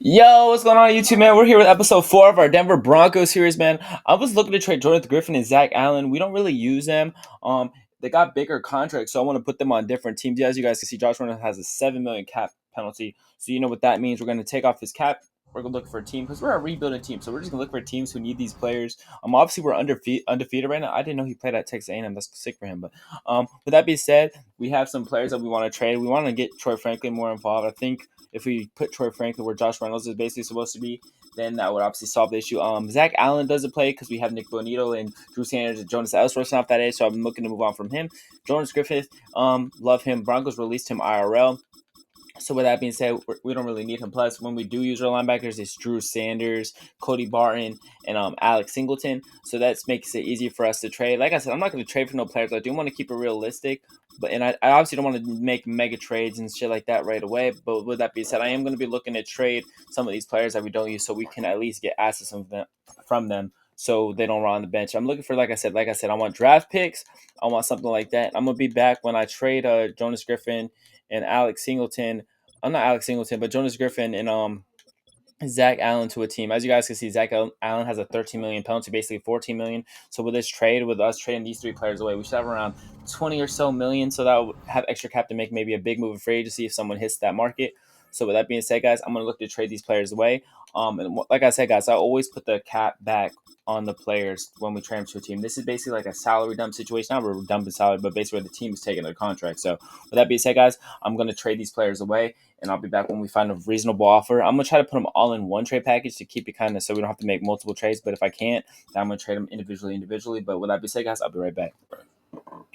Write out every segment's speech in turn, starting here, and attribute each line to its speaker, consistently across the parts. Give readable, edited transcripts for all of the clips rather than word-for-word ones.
Speaker 1: Yo, what's going on YouTube, man? We're here with episode 4 of our Denver Broncos series, man. I was looking to trade Jonathan Griffin and Zach Allen. We don't really use them. They got bigger contracts, so I want to put them on different teams. As you guys can see, Josh Reynolds has a $7 million cap penalty, so you know what that means. We're going to take off his cap. We're going to look for a team because we're a rebuilding team, so we're just going to look for teams who need these players. Obviously, we're undefeated right now. I didn't know he played at Texas A&M. That's sick for him. But with that being said, we have some players that we want to trade. We want to get Troy Franklin more involved. I think if we put Troy Franklin where Josh Reynolds is basically supposed to be, then that would obviously solve the issue. Zach Allen doesn't play because we have Nick Bonito and Drew Sanders and Jonas Ellsworth off that age, so I'm looking to move on from him. Jonas Griffith, love him. Broncos released him IRL. So with that being said, we don't really need him. Plus, when we do use our linebackers, it's Drew Sanders, Cody Barton, and Alex Singleton. So that makes it easier for us to trade. Like I said, I'm not going to trade for no players. I do want to keep it realistic. I obviously don't want to make mega trades and shit like that right away. But with that being said, I am going to be looking to trade some of these players that we don't use so we can at least get assets from them so they don't run on the bench. I'm looking for, like I said, I want draft picks. I want something like that. I'm going to be back when I trade Jonas Griffin and Alex Singleton. I'm not Alex Singleton, but Jonas Griffin and Zach Allen to a team. As you guys can see, Zach Allen has a 13 million penalty, basically 14 million. So with this trade, with us trading these three players away, we should have around 20 or so million. So that would have extra cap to make maybe a big move in free agency if someone hits that market. So with that being said, guys, I'm gonna look to trade these players away. And like I said, guys, I always put the cap back on the players when we trade them to a team. This is basically like a salary dump situation. Not we're dumping salary, but basically where the team is taking their contract. So with that being said, guys, I'm gonna trade these players away, and I'll be back when we find a reasonable offer. I'm gonna try to put them all in one trade package to keep it kind of so we don't have to make multiple trades. But if I can't, then I'm gonna trade them individually. But with that being said, guys, I'll be right back.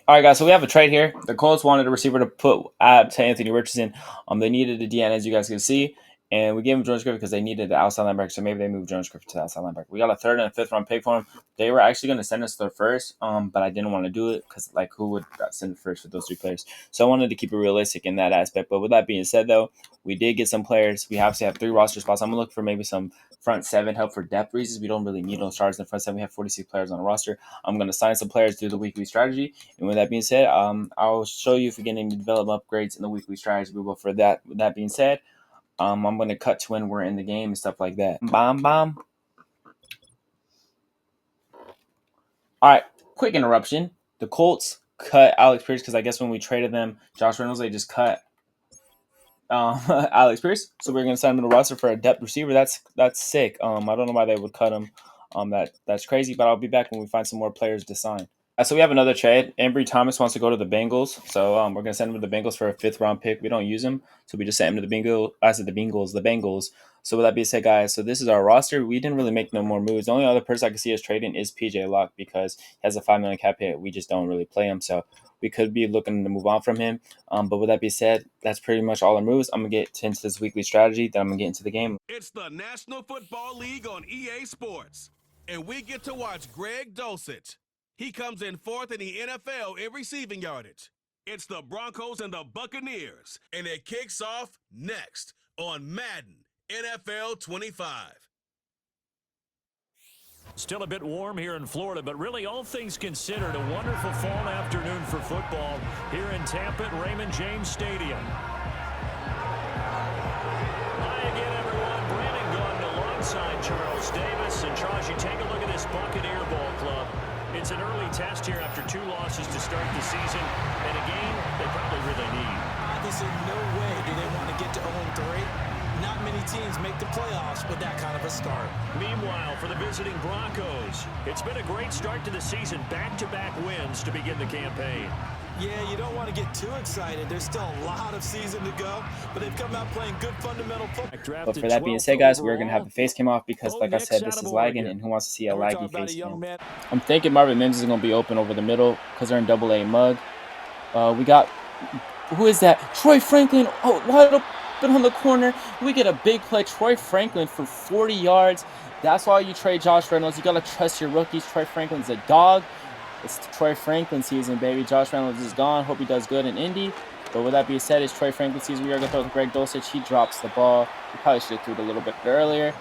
Speaker 1: All right, guys. So we have a trade here. The Colts wanted a receiver to put to Anthony Richardson. They needed a DN, as you guys can see, and we gave him Jonas Griffin because they needed the outside linebacker. So maybe they moved Jonas Griffin to the outside linebacker. We got a third and a fifth round pick for him. They were actually going to send us their first, but I didn't want to do it because who would send first for those three players? So I wanted to keep it realistic in that aspect. But with that being said, though, we did get some players. We obviously have 3 roster spots. I'm gonna look for maybe some front 7 help for depth reasons. We don't really need no stars in the front 7. We have 46 players on the roster. I'm gonna sign some players through the weekly strategy. And with that being said, I'll show you if we get any development upgrades in the weekly strategy. We will for that. With that being said, I'm going to cut to when we're in the game and stuff like that. Bomb. All right, quick interruption. The Colts cut Alex Pierce because I guess when we traded them, Josh Reynolds, they just cut Alex Pierce. So we're going to sign him to the roster for a depth receiver. That's sick. I don't know why they would cut him. That's crazy, but I'll be back when we find some more players to sign. So we have another trade. Ambry Thomas wants to go to the Bengals, so we're gonna send him to the Bengals for a 5th round pick. We don't use him, so we just sent him to the Bengals. I said the Bengals. So with that being said, guys, so this is our roster. We didn't really make no more moves. The only other person I can see us trading is PJ Locke because he has a $5 million cap hit. We just don't really play him, so we could be looking to move on from him. But with that being said, that's pretty much all our moves. I'm gonna get into this weekly strategy. Then I'm gonna get into the game.
Speaker 2: It's the National Football League on EA Sports, and we get to watch Greg Dulcich. He comes in 4th in the NFL in receiving yardage. It's the Broncos and the Buccaneers, and it kicks off next on Madden NFL 25.
Speaker 3: Still a bit warm here in Florida, but really all things considered, a wonderful fall afternoon for football here in Tampa at Raymond James Stadium. Hi again, everyone. Brandon Gaudin alongside Charles Davis. And Charles, you take a look at this Buccaneer ball club. It's an early test here after 2 losses to start the season, and a game they probably really need.
Speaker 4: Obviously, no way do they want to get to 0-3. Not many teams make the playoffs with that kind of a start.
Speaker 3: Meanwhile, for the visiting Broncos, it's been a great start to the season. Back-to-back wins to begin the campaign.
Speaker 4: Yeah, you don't want to get too excited. There's still a lot of season to go, but they've come out playing good fundamental football.
Speaker 1: But for that being said, guys, we're going to have the face cam off because, like I said, this is lagging, and who wants to see a laggy face cam? I'm thinking Marvin Mims is going to be open over the middle because they're in double-A mug. We got, who is that? Troy Franklin. Oh, wide open on the corner. We get a big play. Troy Franklin for 40 yards. That's why you trade Josh Reynolds. You got to trust your rookies. Troy Franklin's a dog. It's Troy Franklin season, baby. Josh Reynolds is gone. Hope he does good in Indy. But with that being said, it's Troy Franklin season. We are going to throw to Greg Dulcich. He drops the ball. We probably should have threw it a little bit earlier.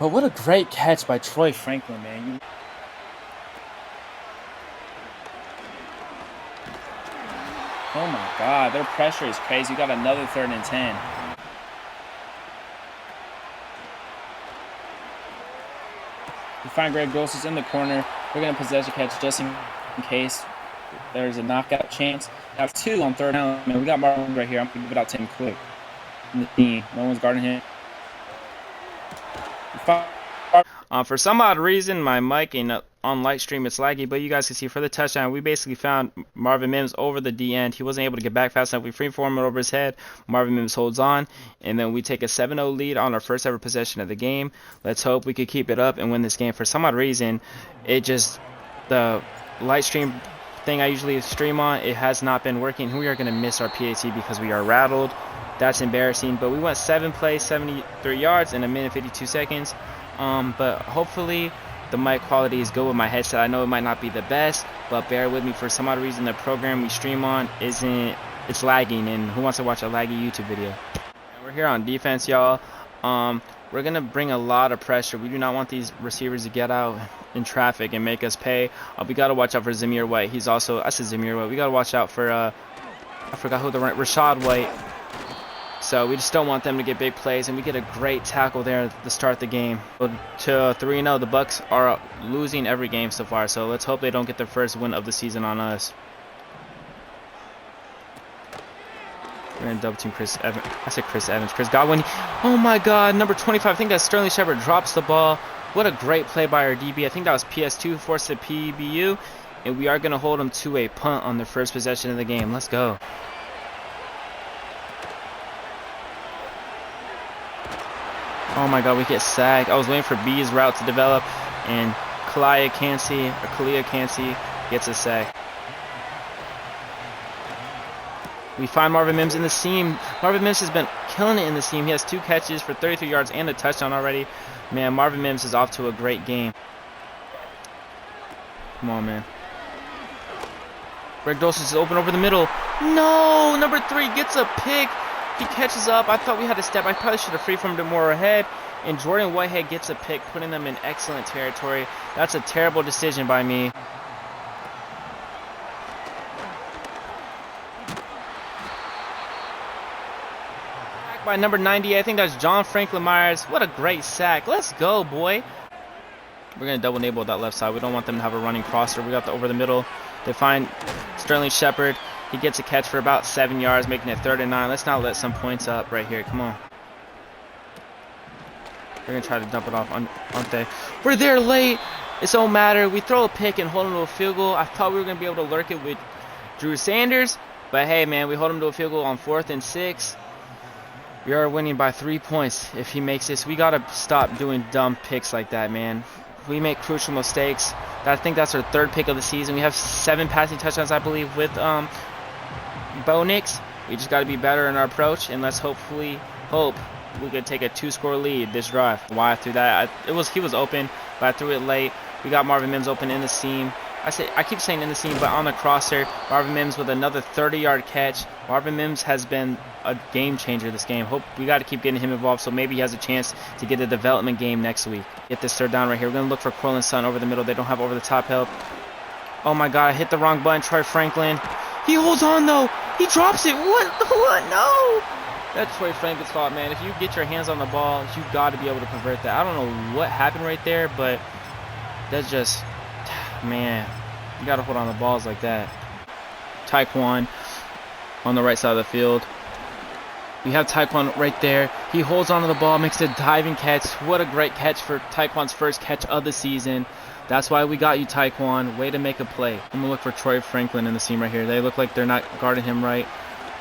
Speaker 1: But what a great catch by Troy Franklin, man. Oh, my God. Their pressure is crazy. You got another 3rd and 10. We find Greg Dulcich in the corner. We're going to possession catch just in case there's a knockout chance. Now 2 on 3rd down. Man, we got Marvin right here. I'm going to give it out to him quick. In the team. No one's guarding him. For some odd reason, my mic and on light stream it's laggy, but you guys can see for the touchdown, we basically found Marvin Mims over the D end. He wasn't able to get back fast enough. We freeform it over his head. Marvin Mims holds on, and then we take a 7-0 lead on our first ever possession of the game. Let's hope we could keep it up and win this game. For some odd reason, the light stream thing I usually stream on, it has not been working. We are going to miss our PAT because we are rattled. That's embarrassing, but we went 7 plays, 73 yards in 1:52 seconds. But hopefully the mic quality is good with my headset. I know it might not be the best, but bear with me. For some odd reason, the program we stream on it's lagging, and who wants to watch a laggy YouTube video? And we're here on defense, y'all. We're gonna bring a lot of pressure. We do not want these receivers to get out in traffic and make us pay. We gotta watch out for Zamir White. I said Zamir White. We gotta watch out for I forgot who Rashad White. So we just don't want them to get big plays, and we get a great tackle there to start the game. To 3-0, the Bucs are losing every game so far, so let's hope they don't get their first win of the season on us. We're going to double team Chris Evans. I said Chris Evans. Chris Godwin. Oh my God, number 25. I think that's Sterling Shepard drops the ball. What a great play by our DB. I think that was PS2, forced to PBU, and we are going to hold them to a punt on the first possession of the game. Let's go. Oh my God, we get sacked. I was waiting for B's route to develop, and Kalia Cansey gets a sack. We find Marvin Mims in the seam. Marvin Mims has been killing it in the seam. He has 2 catches for 33 yards and a touchdown already. Man, Marvin Mims is off to a great game. Come on, man. Greg Dulcich is open over the middle. No! Number 3 gets a pick. He catches up. I thought we had a step. I probably should have freeformed it more ahead. And Jordan Whitehead gets a pick, putting them in excellent territory. That's a terrible decision by me. By number 90, I think that's John Franklin Myers. What a great sack. Let's go, boy. We're going to double enable that left side. We don't want them to have a running crosser. We got the over the middle. They find Sterling Shepard. He gets a catch for about 7 yards, making it 3rd and 9. Let's not let some points up right here. Come on. We're going to try to dump it off, aren't they? We're there late. It don't matter. We throw a pick and hold him to a field goal. I thought we were going to be able to lurk it with Drew Sanders. But, hey, man, we hold him to a field goal on 4th and 6. We are winning by 3 points if he makes this. We got to stop doing dumb picks like that, man. We make crucial mistakes. I think that's our 3rd pick of the season. We have 7 passing touchdowns, I believe, with Bo Nix. We just got to be better in our approach, and let's hope we could take a 2-score lead this drive. Why I threw that? He was open, but I threw it late. We got Marvin Mims open in the seam. I keep saying in the seam, but on the crosser, Marvin Mims with another 30-yard catch. Marvin Mims has been a game changer this game. We got to keep getting him involved, so maybe he has a chance to get a development game next week. Get this 3rd down right here. We're going to look for Cortland Sutton over the middle. They don't have over-the-top help. Oh, my God. I hit the wrong button. Troy Franklin. He holds on, though. He drops it. What? No. That's Troy Franklin's fault, man. If you get your hands on the ball, you got to be able to convert that. I don't know what happened right there, but that's just... Man, you got to hold on the balls like that. Tyquan on the right side of the field. We have Tyquan right there. He holds onto the ball, makes a diving catch. What a great catch for Tyquan's first catch of the season. That's why we got you, Tyquan. Way to make a play. I'm going to look for Troy Franklin in the seam right here. They look like they're not guarding him right.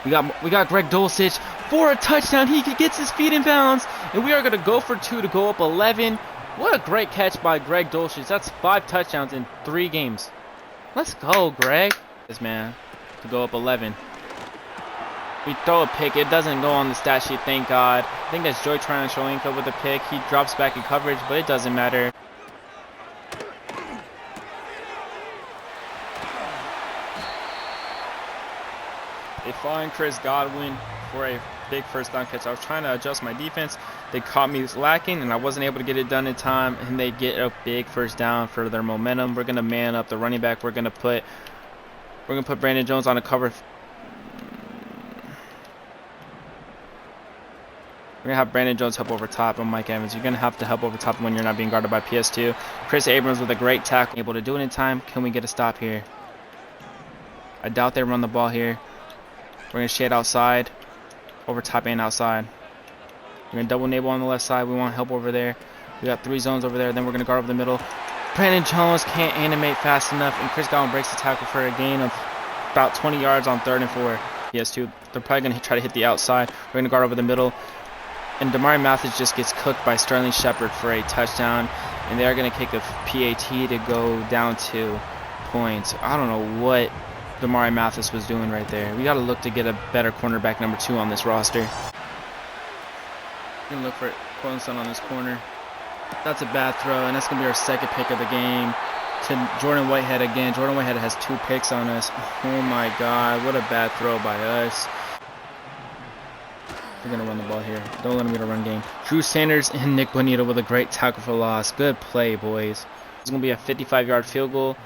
Speaker 1: We got Greg Dulcich for a touchdown. He gets his feet in bounds. And we are going to go for 2 to go up 11. What a great catch by Greg Dulcich. That's 5 touchdowns in 3 games. Let's go, Greg. This man to go up 11. We throw a pick. It doesn't go on the stat sheet, thank God. I think that's Joy Sholinka with a pick. He drops back in coverage, but it doesn't matter. They find Chris Godwin for a big 1st down catch. I was trying to adjust my defense. They caught me lacking, and I wasn't able to get it done in time, and they get a big 1st down for their momentum. We're going to man up the running back. We're going to put Brandon Jones on a cover. We're going to have Brandon Jones help over top on Mike Evans. You're going to have to help over top when you're not being guarded by PS2. Chris Abrams with a great tackle, able to do it in time. Can we get a stop here? I doubt they run the ball here. We're going to shade outside, over top and outside. We're going to double enable on the left side. We want help over there. We got 3 zones over there. Then we're going to guard over the middle. Brandon Jones can't animate fast enough, and Chris Godwin breaks the tackle for a gain of about 20 yards on 3rd and 4. PS2, they're probably going to try to hit the outside. We're going to guard over the middle. And Damari Mathis just gets cooked by Sterling Shepard for a touchdown. And they are going to kick a PAT to go down 2 points. I don't know what Damari Mathis was doing right there. We got to look to get a better cornerback number 2 on this roster. We're going to look for Cortland Sutton on this corner. That's a bad throw, and that's going to be our 2nd pick of the game. To Jordan Whitehead again. Jordan Whitehead has 2 picks on us. Oh my God, what a bad throw by us. We're going to run the ball here. Don't let him get a run game. Drew Sanders and Nick Bonito with a great tackle for loss. Good play, boys. It's going to be a 55-yard field goal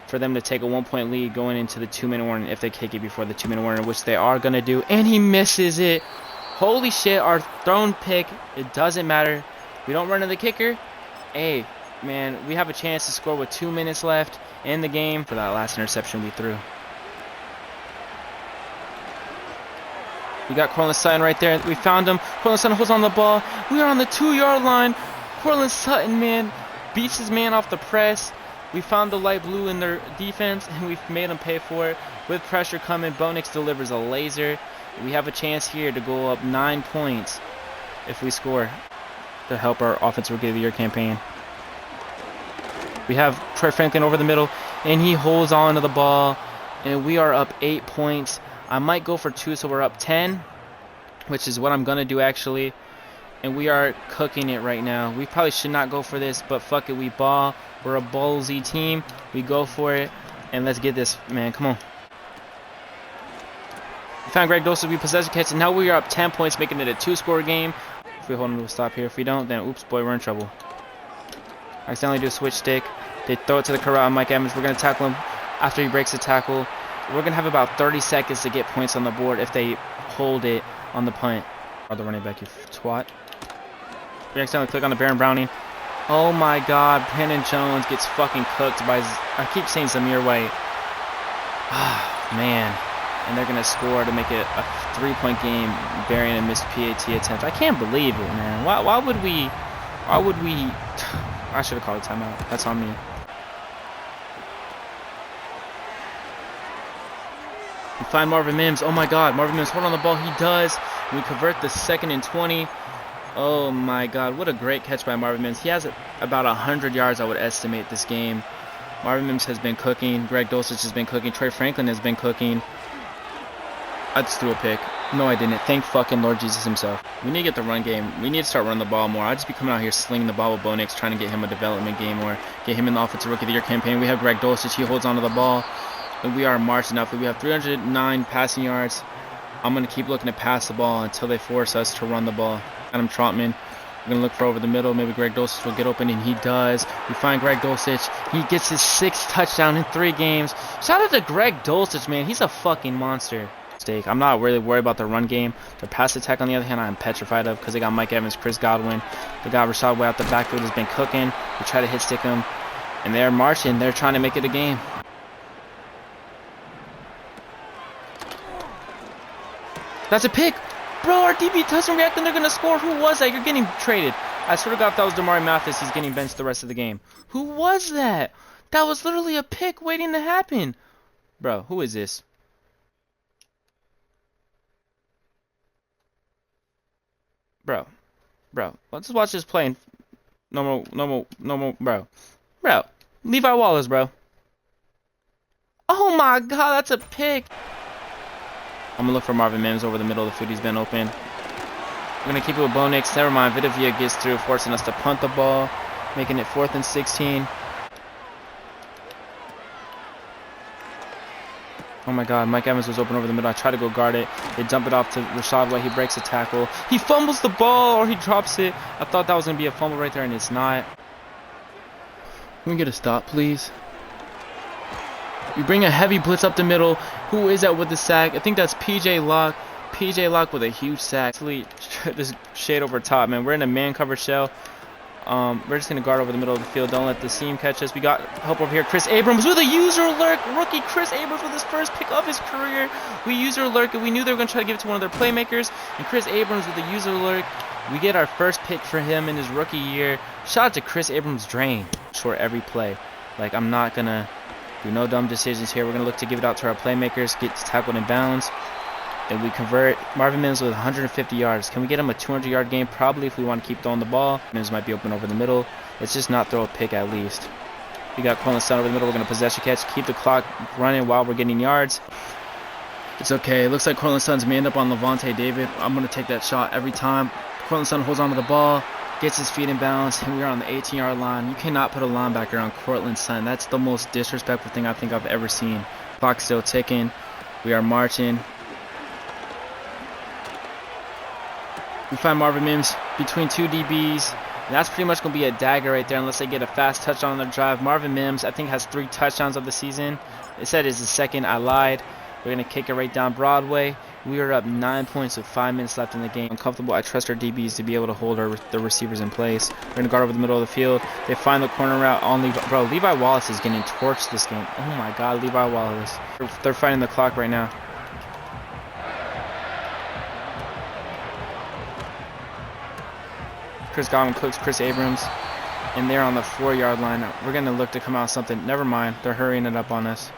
Speaker 1: for them to take a 1-point lead going into the 2-minute warning if they kick it before the 2-minute warning, which they are going to do. And he misses it. Holy shit, our thrown pick. It doesn't matter. We don't run to the kicker. Hey, man, we have a chance to score with 2 minutes left in the game for that last interception we threw. We got Cortland Sutton right there. We found him. Cortland Sutton holds on the ball. We are on the 2-yard line. Cortland Sutton, man, beats his man off the press. We found the light blue in their defense, and we've made them pay for it. With pressure coming, Bo Nix delivers a laser. We have a chance here to go up 9 points if we score to help our Offensive Rookie of the Year campaign. We have Troy Franklin over the middle, and he holds on to the ball, and we are up 8 points. I might go for 2, so we're up 10, which is what I'm going to do, actually. And we are cooking it right now. We probably should not go for this, but fuck it, we ball. We're a ballsy team. We go for it, and let's get this, man. Come on. We found Greg Dulcich. We possess the catch, and now we are up 10 points, making it a 2-score game. If we hold him, we'll stop here. If we don't, then oops, boy, we're in trouble. I accidentally do a switch stick. They throw it to the corral. Mike Evans. We're going to tackle him after he breaks the tackle. We're going to have about 30 seconds to get points on the board if they hold it on the punt. Or the running back, you twat. We accidentally click on the Baron Browning. Oh my God, Brandon Jones gets fucking cooked by, I keep saying Zamir White. Ah, man. And they're going to score to make it a 3-point game, burying a missed PAT attempt. I can't believe it, man. Why would we, I should have called a timeout. That's on me. We find Marvin Mims. Oh my God, Marvin Mims, hold on the ball. He does. We convert the 2nd and 20. Oh my God, what a great catch by Marvin Mims. He has about 100 yards, I would estimate, this game. Marvin Mims has been cooking. Greg Dulcich has been cooking. Troy Franklin has been cooking. I just threw a pick. No, I didn't. Thank fucking Lord Jesus himself. We need to get the run game. We need to start running the ball more. I'd just be coming out here slinging the ball with Bo Nix, trying to get him a development game or get him in the Offensive Rookie of the Year campaign. We have Greg Dulcich. He holds onto the ball. And we are marching up. We have 309 passing yards. I'm going to keep looking to pass the ball until they force us to run the ball. Adam Trotman. We're going to look for over the middle. Maybe Greg Dulcich will get open, and he does. We find Greg Dulcich. He gets his 6th touchdown in 3 games. Shout out to Greg Dulcich, man. He's a fucking monster. I'm not really worried about the run game. The pass attack, on the other hand, I'm petrified of because they got Mike Evans, Chris Godwin. They got Rashad Way out the backfield has been cooking. We try to hit stick him, and they're marching. They're trying to make it a game. That's a pick. Bro, our DB doesn't react and they're going to score. Who was that? You're getting traded. I swear to God, if that was Damari Mathis, he's getting benched the rest of the game. Who was that? That was literally a pick waiting to happen. Bro, who is this? Bro, let's watch this play. Normal, bro. Levi Wallace, bro. Oh my God, that's a pick. I'm going to look for Marvin Mims over the middle of the field. He's been open. We're going to keep it with Bo Nix. Never mind, Vitavia gets through, forcing us to punt the ball, making it 4th and 16. Oh my God, Mike Evans was open over the middle. I try to go guard it. They dump it off to Rashad White. He breaks a tackle. He fumbles the ball or he drops it. I thought that was going to be a fumble right there, and it's not. Can we get a stop, please? We bring a heavy blitz up the middle. Who is that with the sack? I think that's PJ Locke. PJ Locke with a huge sack. This shade over top, man. We're in a man cover shell. We're just going to guard over the middle of the field. Don't let the seam catch us. We got help over here. Chris Abrams with a user alert. Rookie Chris Abrams with his first pick of his career. We user alert, and we knew they were going to try to give it to one of their playmakers. And Chris Abrams with a user alert. We get our first pick for him in his rookie year. Shout out to Chris Abrams drain. Short every play. Like, I'm not going to do no dumb decisions here. We're going to look to give it out to our playmakers. Get tackled in bounds. Then we convert. Marvin Mims with 150 yards. Can we get him a 200-yard game? Probably, if we want to keep throwing the ball. Mims might be open over the middle. Let's just not throw a pick at least. We got Cortland Sutton over the middle. We're going to possession catch. Keep the clock running while we're getting yards. It's okay. It looks like Cortland Sutton's manned up on Levante David. I'm going to take that shot every time. Cortland Sutton holds on to the ball, gets his feet in bounds, and we are on the 18-yard line. You cannot put a linebacker on Cortland Sutton. That's the most disrespectful thing I think I've ever seen. Clock's still ticking. We are marching. We find Marvin Mims between two DBs. And that's pretty much going to be a dagger right there unless they get a fast touchdown on their drive. Marvin Mims, I think, has 3 touchdowns of the season. It said it's the second. I lied. We're going to kick it right down Broadway. We are up 9 points with 5 minutes left in the game. Uncomfortable. I trust our DBs to be able to hold the receivers in place. We're going to guard over the middle of the field. They find the corner route on Levi. Bro, Levi Wallace is getting torched this game. Oh, my God, Levi Wallace. They're fighting the clock right now. Chris Godwin cooks Chris Abrams, and they're on the 4-yard line. We're going to look to come out something. Never mind. They're hurrying it up on us.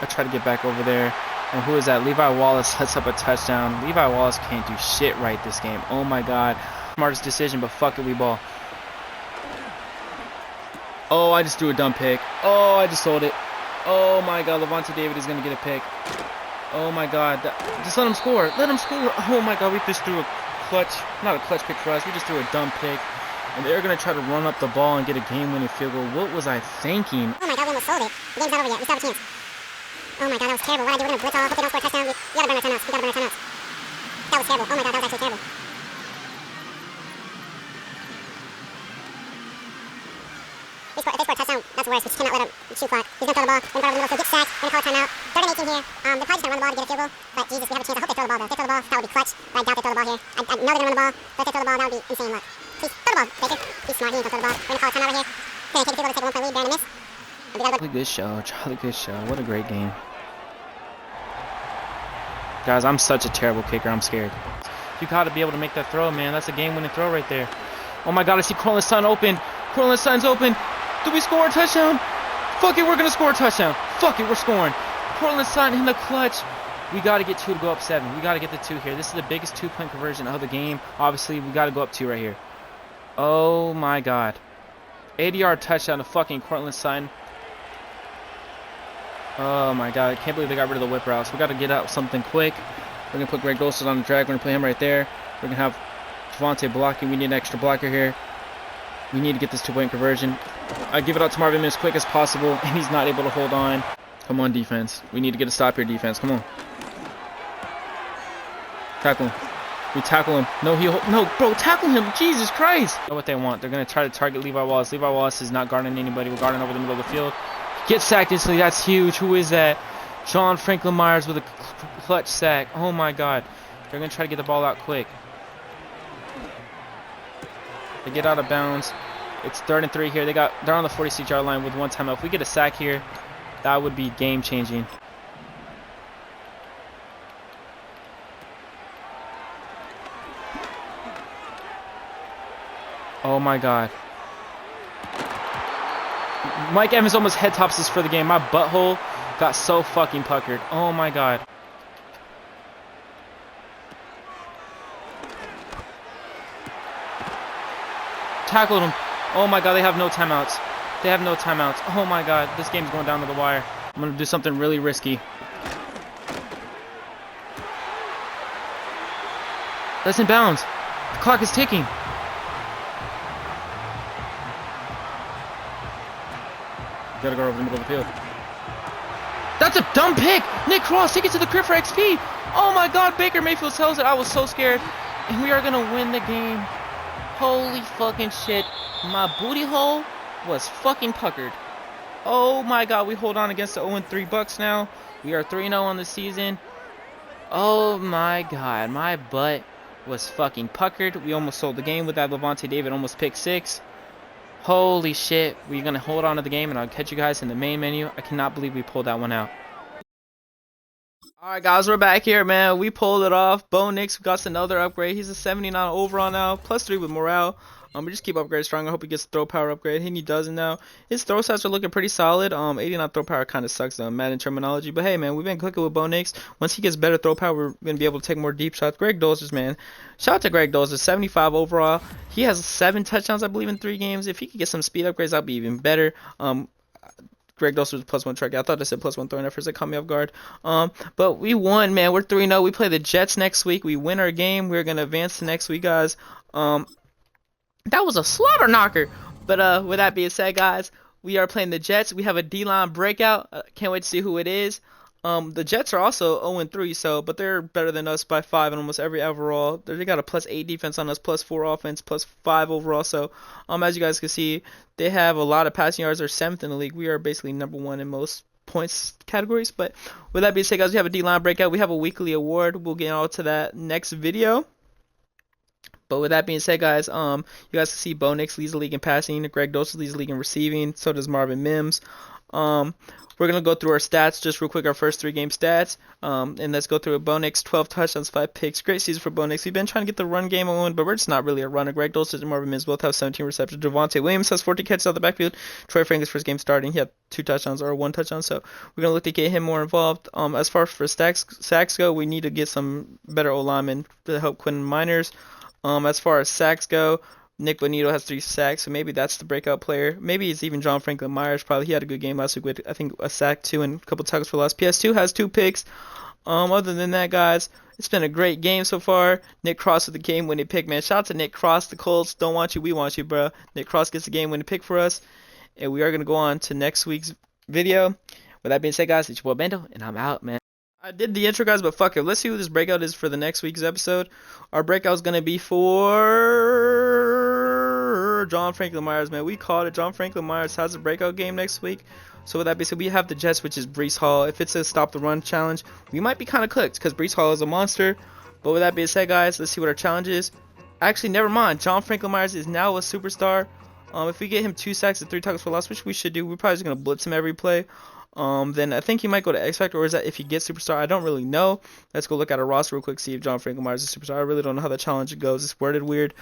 Speaker 1: I try to get back over there. And who is that? Levi Wallace sets up a touchdown. Levi Wallace can't do shit right this game. Oh, my God. Smartest decision, but fuck it, we ball. Oh, I just threw a dumb pick. Oh, I just sold it. Oh, my God. Levante David is going to get a pick. Oh my God, just let him score. Let him score. Oh my God, we just threw a clutch, not a clutch pick for us. We just threw a dumb pick. And they're going to try to run up the ball and get a game-winning field goal. What was I thinking?
Speaker 5: Oh my God, we almost sold it. The game's not over yet. We still have a chance. Oh my God, that was terrible. What do I do? We're going to blitz all. Hope they don't score a touchdown. We gotta burn our timeouts. We gotta burn our timeouts. That was terrible. Oh my God, that was actually terrible. If they score a touchdown, that's worse. We just cannot let him shoot clock. He's going to throw the ball. We're going to go over the middle, so get sacked. We're going to call a timeout. 3rd and 18 here. They're probably just going to run the ball to get a field goal. But Jesus, we have a chance. I hope they throw the ball, though. If they throw the ball, that would be clutch. But I doubt they throw the ball here. I know they're going to run the ball. But if they throw the ball, that would be insane luck. Please, throw the ball, Baker. He's smart. He ain't going to throw the ball. We're going to call a timeout right here. They're going to take a field goal to take a 1-point lead. They're going to miss.
Speaker 1: Charlie Good Show. Charlie Good Show. What a great game. Guys, I'm such a terrible kicker. I'm scared. You got to be able to make that throw, man. That's a game-winning throw right there. Oh, my God. I see Cortland Sutton open. Cortland Sutton's open. Do we score a touchdown? Fuck it, we're going to score a touchdown. Fuck it, we're scoring. Cortland Sutton in the clutch. We got to get 2 to go up 7. We got to get the 2 here. This is the biggest 2-point conversion of the game. Obviously, we got to go up 2 right here. Oh, my God. 80-yard touchdown to fucking Cortland Sutton. Oh, my God. I can't believe they got rid of the whip routes. We got to get out something quick. We're going to put Greg Dulcich on the drag. We're going to put him right there. We're going to have Javonte blocking. We need an extra blocker here. We need to get this 2-point conversion. I give it out to Marvin Mims as quick as possible, and he's not able to hold on. Come on, defense. We need to get a stop here, defense. Come on. Tackle him. We tackle him. No, bro, tackle him. Jesus Christ. You know what they want. They're going to try to target Levi Wallace. Levi Wallace is not guarding anybody. We're guarding over the middle of the field. Get sacked instantly. That's huge. Who is that? John Franklin Myers with a clutch sack. Oh, my God. They're going to try to get the ball out quick. They get out of bounds. It's 3rd and 3 here. They're on the 46-yard line with 1 timeout. If we get a sack here, that would be game-changing. Oh my God. Mike Evans almost head tops us for the game. My butthole got so fucking puckered. Oh my God. Tackled him. Oh my God, they have no timeouts. They have no timeouts. Oh my God, this game's going down to the wire. I'm going to do something really risky. That's in bounds. The clock is ticking. Gotta go over the middle of the field. That's a dumb pick. Nick Cross, take it to the crib for XP. Oh my God, Baker Mayfield tells it. I was so scared. And we are going to win the game. Holy fucking shit. My booty hole was fucking puckered. Oh my God, we hold on against the 0-3 Bucks now. We are 3-0 on the season. Oh my god, my butt was fucking puckered. We almost sold the game with that. Levante David almost picked 6. Holy shit. We're going to hold on to the game, and I'll catch you guys in the main menu. I cannot believe we pulled that one out. Alright guys, we're back here, man. We pulled it off. Bo Nix got another upgrade. He's a 79 overall now, +3 with morale. We just keep upgrading strong. I hope he gets throw power upgrade. He doesn't now. His throw stats are looking pretty solid. 89 throw power kind of sucks though, Madden terminology. But hey, man, we've been clicking with Bo Nix. Once he gets better throw power, we're gonna be able to take more deep shots. Greg Dulcich, man, shout out to Greg Dulcich, 75 overall. He has 7 touchdowns, I believe, in 3 games. If he could get some speed upgrades, that'd be even better. Greg Dulcich was +1 track. I thought I said +1 throwing efforts. That caught me off guard. But we won, man. We're 3-0. We play the Jets next week. We win our game. We're gonna advance to next week, guys. That was a slaughter knocker. But with that being said, guys, we are playing the Jets. We have a D-line breakout. Can't wait to see who it is. The Jets are also 0-3, but they're better than us by 5 in almost every overall. They got a +8 defense on us, +4 offense, +5 overall. So, as you guys can see, they have a lot of passing yards. They're 7th in the league. We are basically #1 in most points categories. But with that being said, guys, we have a D-line breakout. We have a weekly award. We'll get all to that next video. But with that being said, guys, you guys can see Bo Nix leads the league in passing. Greg Dulcich leads the league in receiving. So does Marvin Mims. We're going to go through our stats just real quick, our first 3-game stats. And let's go through it. Bo Nix, 12 touchdowns, 5 picks. Great season for Bo Nix. We've been trying to get the run game on, but we're just not really a runner. Greg Dulcich and Marvin Mims both have 17 receptions. Javonte Williams has 14 catches out the backfield. Troy Franklin's first game starting, he had 2 touchdowns or 1 touchdown. So we're going to look to get him more involved. As far as sacks go, we need to get some better O-linemen to help Quinn Miners. As far as sacks go, Nick Bonito has 3 sacks, so maybe that's the breakout player. Maybe it's even John Franklin Myers. Probably he had a good game last week with, I think, a sack, 2 and a couple tackles for loss. PS2 has 2 picks. Other than that, guys, it's been a great game so far. Nick Cross with the game-winning pick, man. Shout out to Nick Cross. The Colts don't want you, we want you, bro. Nick Cross gets the game-winning pick for us, and we are going to go on to next week's video. With that being said, guys, it's your boy Bento, and I'm out, man. I did the intro, guys, but fuck it. Let's see who this breakout is for the next week's episode. Our breakout is going to be for John Franklin Myers, man. We called it. John Franklin Myers has a breakout game next week. So with that being said, we have the Jets, which is Breece Hall. If it's a stop-the-run challenge, we might be kind of cooked because Breece Hall is a monster. But with that being said, guys, let's see what our challenge is. Actually, never mind. John Franklin Myers is now a superstar. If we get him 2 sacks and 3 tackles for loss, which we should do, we're probably just going to blitz him every play. Then I think he might go to X Factor, or is that if he gets superstar? I don't really know. Let's go look at our roster real quick, see if John Franklin Myers is a superstar. I really don't know how the challenge goes. It's worded weird.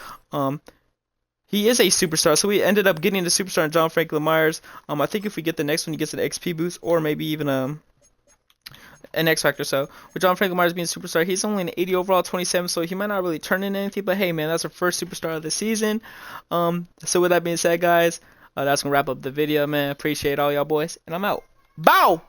Speaker 1: He is a superstar, so we ended up getting the superstar in John Franklin Myers. I think if we get the next one, he gets an XP boost, or maybe even an X Factor. So with John Franklin Myers being a superstar, he's only an 80 overall, 27, so he might not really turn into anything. But hey, man, that's our first superstar of the season. So with that being said, guys, that's gonna wrap up the video, man. Appreciate all y'all boys, and I'm out. Bow!